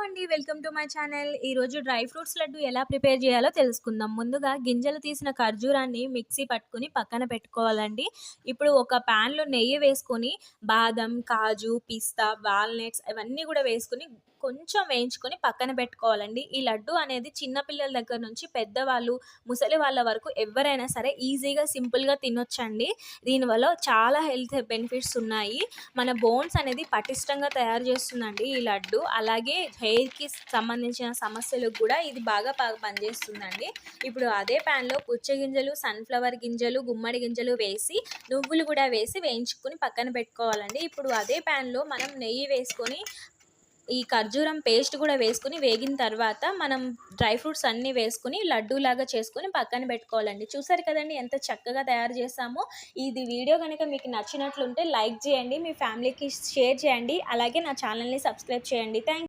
అండి. Welcome to my channel. ఈరోజు dry fruits laddu ఎలా ప్రిపేర్ చేయాలో తెలుసుకుందాం. ముందుగా గింజలు తీసిన ఖర్జూరాన్ని మిక్సీ పట్టుకొని పక్కన పెట్టుకోవాలండి. ఇప్పుడు ఒక ప్యాన్‌లో నెయ్యి వేసుకొని బాదం, కాజు, పిస్తా, వాల్‌నట్స్ ఇవన్నీ గూడా వేసుకొని కొంచెం వేయించుకొని పక్కన పెట్టుకోవాలండి. ఈ లడ్డు అనేది చిన్న పిల్లల దగ్గర నుంచి పెద్దవాళ్ళు, ముసలి వాళ్ళ వరకు ఎవ్వరైనా సరే ఈజీగా, సింపుల్‌గా తినొచ్చండి. దీనివల్ల చాలా హెల్త్ బెనిఫిట్స్ ఉన్నాయి. మన బోన్స్ అనేది పటిష్టంగా తయారు చేస్తుందండి ఈ లడ్డు. అలాగే హెయిర్‌కి సంబంధించిన సమస్యలకు కూడా ఇది బాగా పనిచేస్తుందండి. ఇప్పుడు అదే ప్యాన్‌లో పుచ్చగింజలు, సన్‌ఫ్లవర్ గింజలు, గుమ్మడి గింజలు వేసి, నువ్వులు కూడా వేసి వేయించుకొని పక్కన పెట్టుకోవాలండి. ఇప్పుడు అదే ప్యాన్‌లో మనం నెయ్యి వేసుకొని ఈ ఖర్జూరం పేస్ట్ కూడా వేసుకొని వేగిన తర్వాత మనం డ్రై ఫ్రూట్స్ అన్నీ వేసుకొని లడ్డూలాగా చేసుకొని పక్కన పెట్టుకోవాలండి. చూసారు కదండీ ఎంత చక్కగా తయారు చేసామో. ఇది వీడియో గనుక మీకు నచ్చినట్లుంటే లైక్ చేయండి, మీ ఫ్యామిలీకి షేర్ చేయండి. అలాగే నా ఛానల్‌ని సబ్స్క్రైబ్ చేయండి.